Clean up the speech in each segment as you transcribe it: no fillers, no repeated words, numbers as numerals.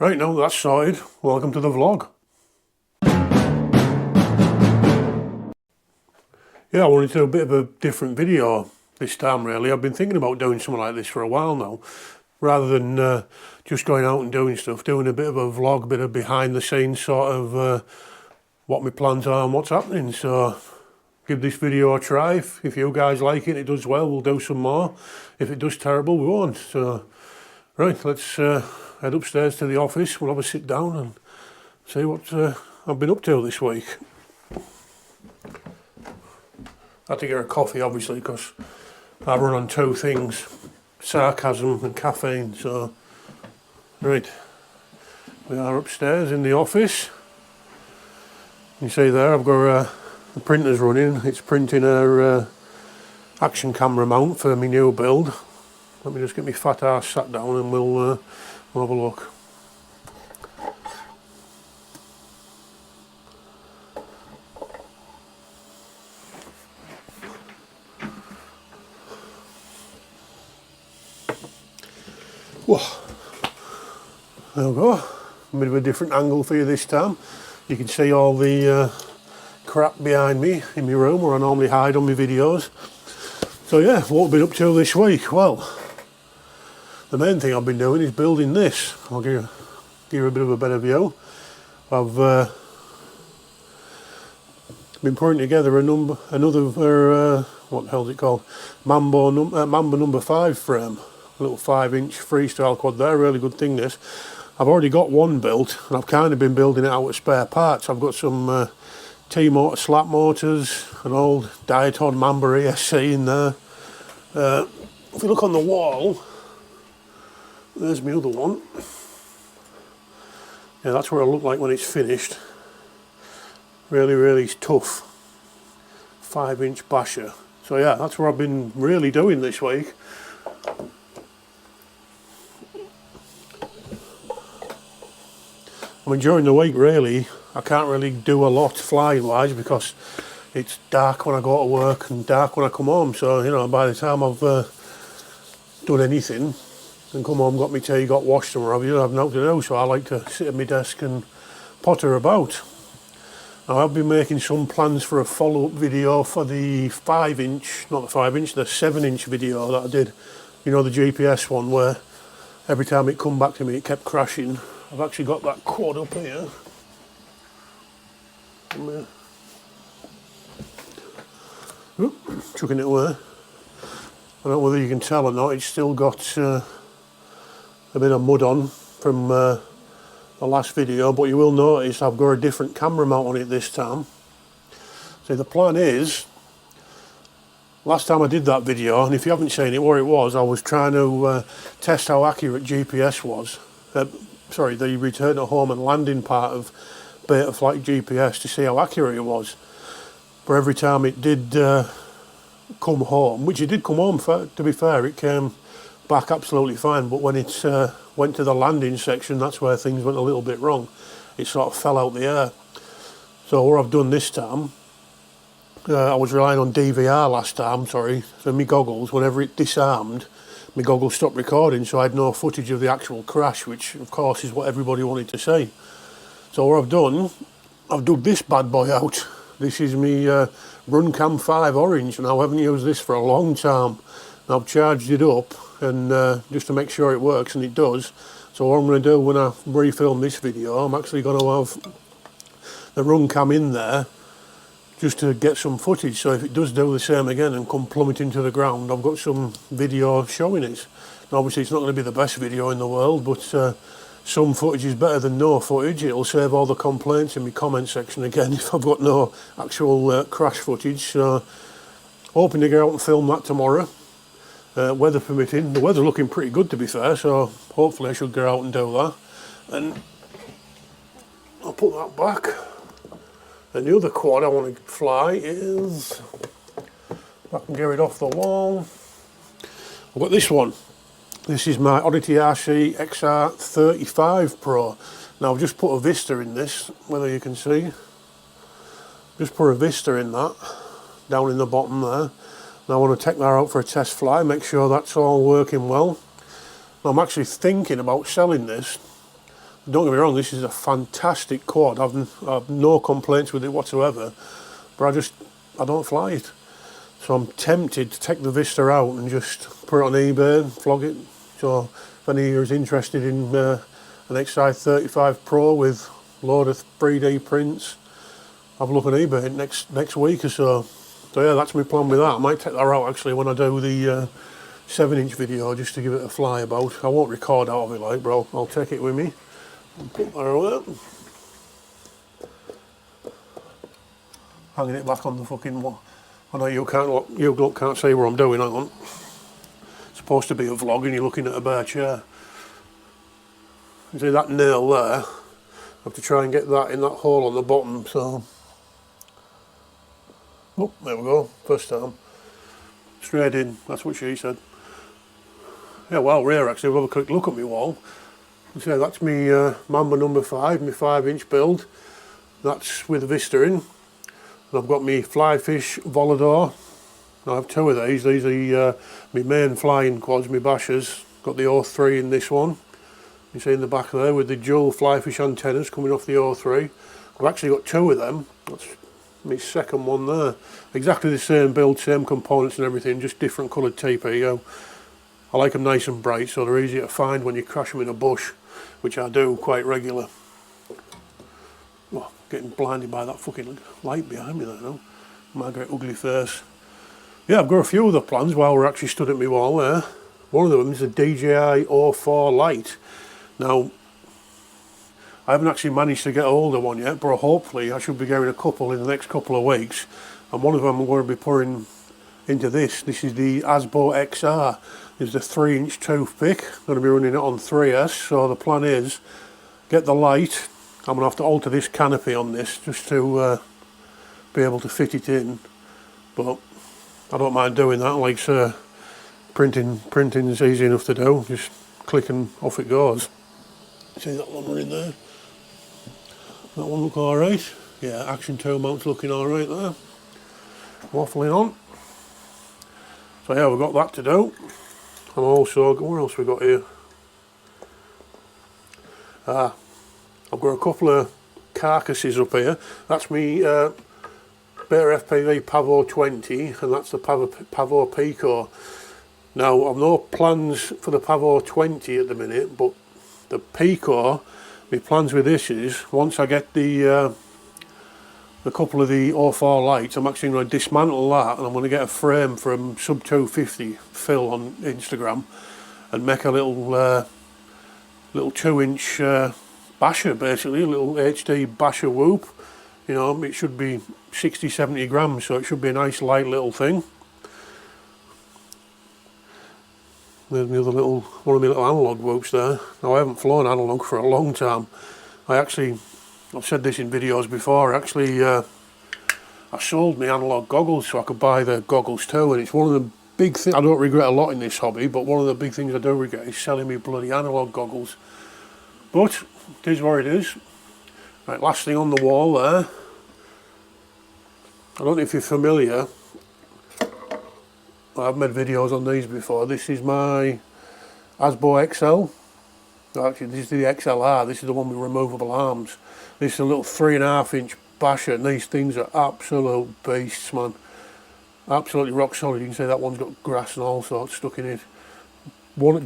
Right, now that's sorted, welcome to the vlog. Yeah, I wanted to do a bit of a different video this time really. I've been thinking about doing something like this for a while now. Rather than just going out and doing stuff, doing a bit of a vlog, a bit of behind the scenes sort of what my plans are and what's happening. So give this video a try. If you guys like it, it does well, we'll do some more. If it does terrible, we won't. So, right, let's head upstairs to the office. We'll have a sit down and see what I've been up to this week. I had to get a coffee, obviously, because I run on two things, Sarcasm and caffeine. So, right, we are upstairs in the office. You see there, I've got the printer's running. It's printing a action camera mount for my new build. Let me just get my fat ass sat down and we'll have a look. Whoa. There we go. A bit of a different angle for you this time. You can see all the crap behind me in my room where I normally hide on my videos. So yeah, what I've been up to this week? Well, the main thing I've been doing is building this. I'll give you a bit of a better view. I've been putting together another what the hell's it called? Mamba number 5 frame. A little 5-inch freestyle quad there, really good thing this. I've already got one built and I've kind of been building it out with spare parts. I've got some T-motor slap motors, an old Diaton Mamba ESC in there. If you look on the wall, there's my other one. Yeah, that's what it'll look like when it's finished. Really, really tough 5-inch basher. So yeah, that's what I've been really doing this week. I mean, during the week really, I can't really do a lot flying wise because it's dark when I go to work and dark when I come home. So, you know, by the time I've done anything and come home, got my tea, got washed and whatever, I've nothing to do. So I like to sit at my desk and potter about. Now, I've been making some plans for a follow-up video for the 5-inch, not the 5-inch, the 7-inch video that I did. You know, the GPS one where every time it come back to me, it kept crashing. I've actually got that quad up here. Chucking it away. I don't know whether you can tell or not, it's still got a bit of mud on from the last video, but you will notice I've got a different camera mount on it this time. So the plan is, last time I did that video, and if you haven't seen it, what it was, I was trying to test how accurate GPS was. Sorry, the return to home and landing part of Betaflight GPS to see how accurate it was. But every time it did come home, which it did come home, to be fair, it came back absolutely fine. But when it went to the landing section, that's where things went a little bit wrong. It sort of fell out the air. So what I've done this time, I was relying on DVR last time, sorry. So my goggles, whenever it disarmed, my goggles stopped recording, so I had no footage of the actual crash, which of course is what everybody wanted to see. So what I've done, I've dug this bad boy out. This is my Runcam 5 orange, and I haven't used this for a long time. And I've charged it up, and just to make sure it works, and it does. So what I'm going to do when I refilm this video, I'm actually going to have the Runcam in there, just to get some footage, so if it does do the same again and come plummeting to the ground, I've got some video showing it. Now, obviously it's not going to be the best video in the world, but some footage is better than no footage. It'll save all the complaints in my comment section again if I've got no actual crash footage. So hoping to get out and film that tomorrow, weather permitting. The weather's looking pretty good, to be fair, so hopefully I should get out and do that. And I'll put that back. And the other quad I want to fly is, if I can get it off the wall, I've got this one. This is my Oddity RC XR35 Pro. Now I've just put a Vista in this, whether you can see. Just put a Vista in that, down in the bottom there. Now I want to take that out for a test fly, make sure that's all working well. Now I'm actually thinking about selling this. don't get me wrong, this is a fantastic quad. I've no complaints with it whatsoever, but I don't fly it. So I'm tempted to take the Vista out and just put it on eBay and flog it. So if any of you is interested in an XI35 Pro with a load of 3D prints, have a look on eBay next week or so. So yeah, that's my plan with that. I might take that out actually when I do the 7-inch video, just to give it a fly about. I won't record out of it like, but I'll take it with me and put that away. Hanging it back on the fucking wall. I know you can't see what I'm doing, hang on. It's supposed to be a vlog and you're looking at a bare chair. You see that nail there? I have to try and get that in that hole on the bottom, so... Oh, there we go, first time. Straight in, that's what she said. Yeah, well, rare actually, we'll have a quick look at my wall. You see, that's me Mamba number 5, my 5-inch build. That's with a Vista in. And I've got my Flyfish Volador. I have 2 of these. These are my main flying quads, my bashers. Got the O3 in this one. You see in the back there with the dual Flyfish antennas coming off the O3. I've actually got 2 of them. That's my second one there. Exactly the same build, same components and everything, just different coloured TPU. I like them nice and bright so they're easy to find when you crash them in a bush, which I do quite regular. Oh, getting blinded by that fucking light behind me there now. Margaret ugly face. Yeah, I've got a few other plans while we're actually stood at my wall there. One of them is a DJI 04 Lite. Now, I haven't actually managed to get hold of one yet, but hopefully I should be getting a couple in the next couple of weeks. And one of them I'm going to be putting into this. This is the Asbo XR. It's a 3-inch toothpick. I'm going to be running it on 3S. So the plan is, get the light. I'm going to have to alter this canopy on this just to be able to fit it in. But I don't mind doing that. Like printing is easy enough to do. Just click and off it goes. See that one running there? That one look alright. Yeah, Action 2 mount's looking alright there. Waffling on. So yeah, we've got that to do. And also, what else we got here? I've got a couple of carcasses up here. That's me Beta FPV Pavo 20, and that's the Pavo Pico. Now, I've no plans for the Pavo 20 at the minute, but the Pico, my plans with this is, once I get the couple of the 04 lights, I'm actually going to dismantle that and I'm going to get a frame from Sub 250 Phil on Instagram and make a little 2-inch basher, basically, a little HD basher whoop. You know, it should be 60-70 grams, so it should be a nice light little thing. There's my other one of my little analogue whoops there. Now, I haven't flown analogue for a long time. I've said this in videos before, I sold my analogue goggles so I could buy the goggles too, and it's one of the big things I don't regret a lot in this hobby, but one of the big things I do regret is selling me bloody analogue goggles. But it is what it is. Right, last thing on the wall there. I don't know if you're familiar. I've made videos on these before. This is my Asbo XL. Actually, this is the XLR. This is the one with removable arms. This is a little 3.5-inch basher, and these things are absolute beasts, man. Absolutely rock solid. You can see that one's got grass and all sorts stuck in it.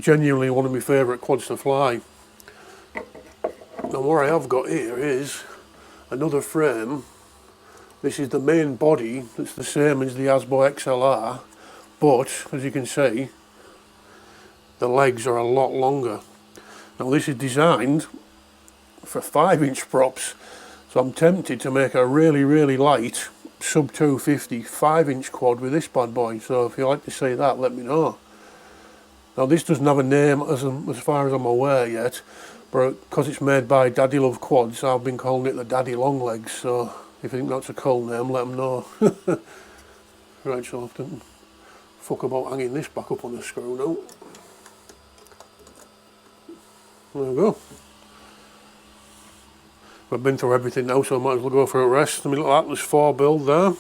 Genuinely one of my favourite quads to fly. Now, what I have got here is another frame. This is the main body. It's the same as the Asbo XLR, but as you can see, the legs are a lot longer. Now, this is designed for 5-inch props, so I'm tempted to make a really, really light sub 250 5-inch quad with this bad boy. So if you like to see that, let me know. Now, this doesn't have a name as far as I'm aware yet, but because it's made by Daddy Love Quads, I've been calling it the Daddy Long Legs. So if you think that's a cool name, let them know. Right, so I have to fuck about hanging this back up on the screw now. There we go. We've been through everything now, so I might as well go for a rest. I mean, look at that, there's 4 build there.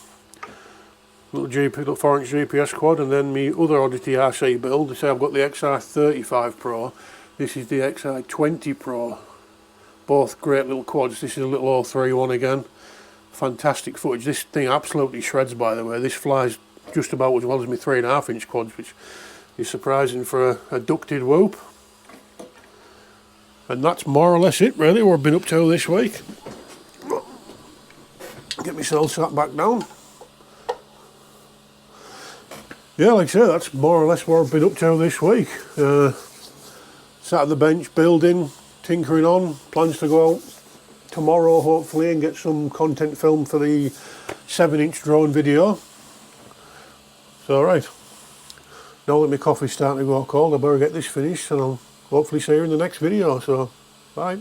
Little 4-inch GPS quad, and then my other Oddity RC build. Say I've got the XI35 Pro. This is the XI20 Pro. both great little quads. This is a little 03 one again. Fantastic footage. This thing absolutely shreds, by the way. This flies just about as well as my 3.5 inch quads, which is surprising for a ducted whoop. And that's more or less it really, what I've been up to this week. Get myself sat back down. Yeah, like I say, that's more or less what I've been up to this week. Sat at the bench building, tinkering on, plans to go out tomorrow hopefully and get some content filmed for the 7-inch drone video. So right, now that my coffee's starting to go cold, I better get this finished and I'll hopefully see you in the next video, so bye.